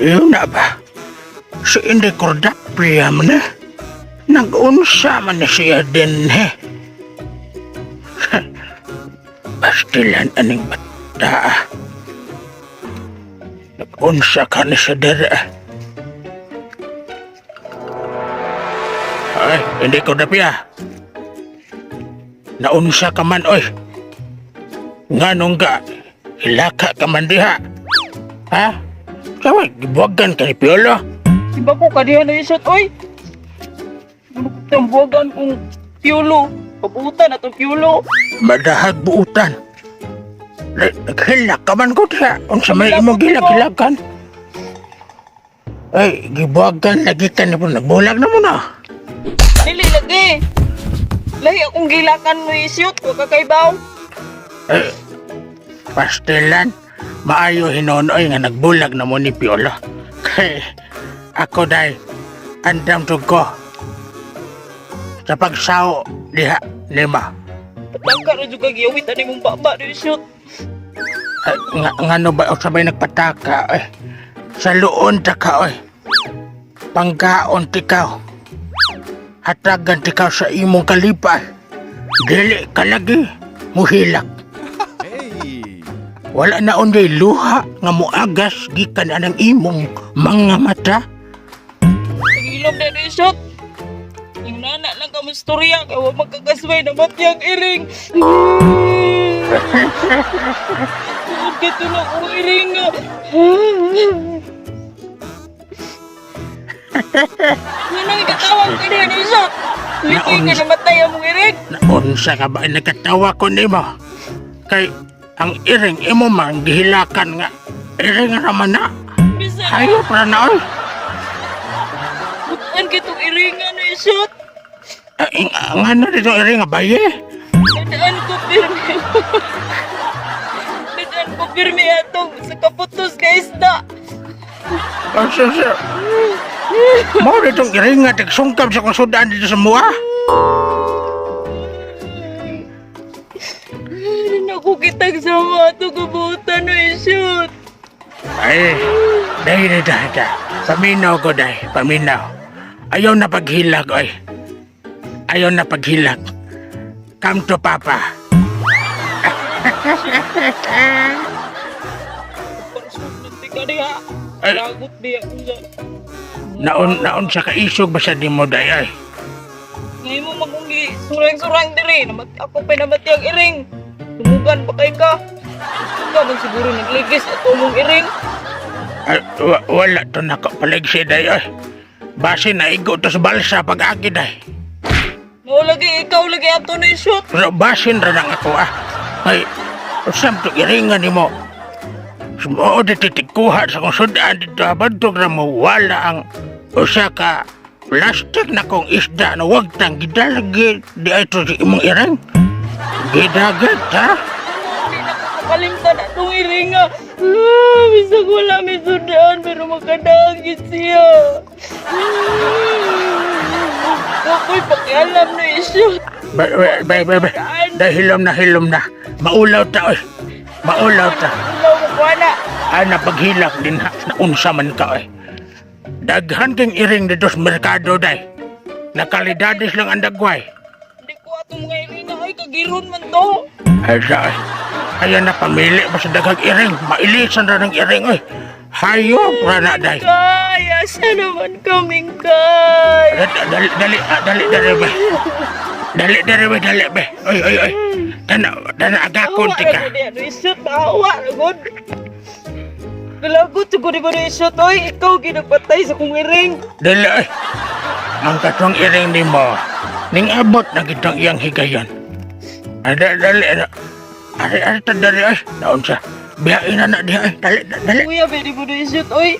Yun na ba? Si Inday Cordapria man na. Nag-unsa man na siya din he. Pastilan aning bata. Nag-unsa ka na siya dara. Ay, Inday Cordapria. Naunsa ka man, oy. Nganong ka, hilaka ka man diha. Ha? Kaya, gibuwagan ka ni Piolo. Iba ko kadihan na isot, oy. Tambuagan kong Piolo. Pabuutan atong Piolo. Madahag buutan. Naghilak ka man ko diha. Unsa may imong gilag-hilakan. Ay, gibuwagan lagi ka na po. Nagbulag na mo na. Dili lagi. Lahi akong gilakan mo isyot. Huwag kakaibaw. Eh, pastilan, maayo hinonoy nga nagbulag na mo ni Piolo. Kay, ako day, andam to ko. Sa pagsao, diha, lima. Patangka na juga giyawit ani mong baba na isyot. Nga no ba o sabay nagpataka, eh. Sa luon ta ka, eh. Panggaon tikaw. Hatagan tikaw sa imong kalipas. Dili ka lagi, muhilak. Wala na unday luha nga muagas gikan anang imong mga mata. Nagilom na ni shot. Yung nana lang ka mustorya kaya huwag magkagasway na matiyang iring. Huwag ka tulong kong iring nga. Nanang ikatawag ka niya ni shot. Wiki ka na matay ang mong iring. Naunsa ka ba nagkatawa ko nimo? Kay ang iring imo man gihilakan nga iring raman na. Bisa Hayop ra na oy. butaan kitong iringan na shot. Nga na dito iring nga baye. Dadaan ko pirmi. Dadaan ko pirmi atong sa kaputos ka isda. Asa sa mo ditong iring nga tigsungkab sa kung sudan dito sa mua. Ako kitag sama ito kabutan na isyot. Ay, dahil dahil. Paminaw ko dahil, paminaw. Ayaw na paghilag, oy. Ayaw na paghilag. Come to Papa. Nanti ka diha. Ay. Lagot diha. Naon sa kaisog ba sa di mo dahil, ay? Ngayon mo magungi. Surang-surang diri. Ako pa naman tiyang iring. Tumugan pa kay ka. Ikaw man siguro nagligis at umong iring. Ay, wala to nakapalig siya dahil, ay. Base na igo to sa balsa pag-agi dahil. No, lagi ikaw lagi ato na isyot. Pero basin ra lang ako, ah. Ay, usam to iringan ni mo. Sumo di titikuha sa kong sudan dito. Abantog na mo wala ang usa ka plastic na kong isda na wag tang gidalagi di ay to sa imong irang. Gidagat, ha? Hindi na ko makalimtan atong iring nga. Bisag wala may sudan pero makadagit siya. Ako'y pakialam na isyot. Bay. Dahil hilom na. Maulaw ta, oy. Maulaw ta. Ulaw mo ko na. Ay, napaghilak din ha. Naunsa man ka, oy. Daghan king iring dito sa merkado, day. Nakalidadis lang ang dagway. Hindi ko atong mga iring na ay kagiron man to. Ay, sa, ayan na pamili ba sa daghang iring. Mailisan ra ng iring, oy. Hayop ra na, day. Kay, asa naman kaming kay. Dali, be. Dali, be. Oy. Dana agakon tika. Ano isot, maawa na god. Galagot siguro ba na isot, oy. Ikaw ginagpatay sa kong iring. Dali, oy. Ang katong iring ni mo, ning abot na kitang iyang higayon. Dali. Dali, oy. Naon siya. Biyain na diha, oy. Dali. Kuya, pwede mo na isot, oy.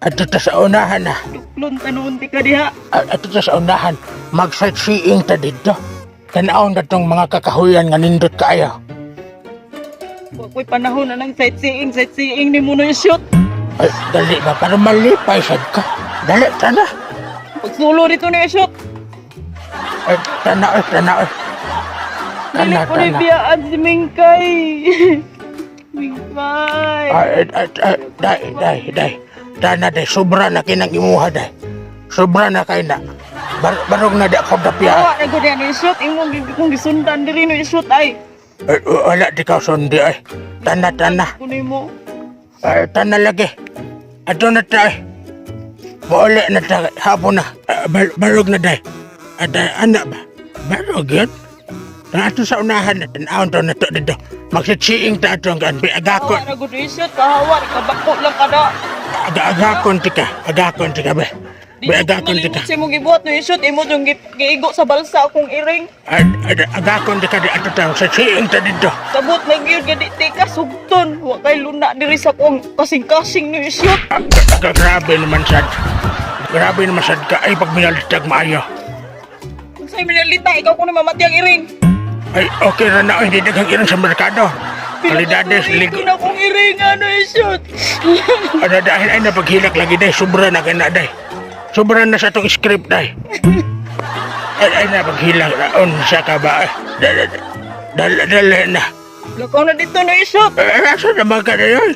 Ato ta sa unahan na. Duklon, tanoon ti ka diha. Ato ta sa unahan. Mag-sightseeing ta dito. Tanaon na tong mga kakahuyan nga nindot kaayo. Huwag panahon na ng sightseeing ni mo na isot. Ay, dali ba? Para malipay sad ka. Dali, tana. Pagsulo dito na isot. Ay, tana. Dili ko na biyaan si Mingkay. Bay. Day. Dana day, sobra na kinang imuha day. Sobra na kay na. Barog na di ako dapya. Awa na gud yan isot imong kung gisundan diri no isot ay. Wala di ka sundi ay. Tana. Kunin mo. Tana lagi. Ato na tay. Mauli na tay. Hapon na. Barog na day. Anak ba? Barog yun? Ato sa unahan na tanawon to na to dito. Magsitsiing ta ato ang agakon. Awa na gud isot kahawar kabako lang kada. Agakon tika ba? Agakon tika. Si mo gibuhat no isot imo jung giigo sa balsa akong iring. Agakon tika di ato ta sa tsiing ta dito. Sabot na gyud gadi tika sugton. Wa kay luna diri sa kong kasing-kasing no isot. Grabe naman sad. Grabe naman sad ka ay pag minalitag maayo. Unsay minalita ikaw kuno mamati ang iring. Ay okay ra na hindi daghang ilang sa merkado. Kalidades ligo. Ikaw na kong iring ano isot. Dahil ay napaghilak lagi day, sobra na kaya na day. Sobra na sa itong script day. Ay napaghilak na, unsa ka ba? Dala na. Lakaw na dito no isot. Asa naman ka na yun?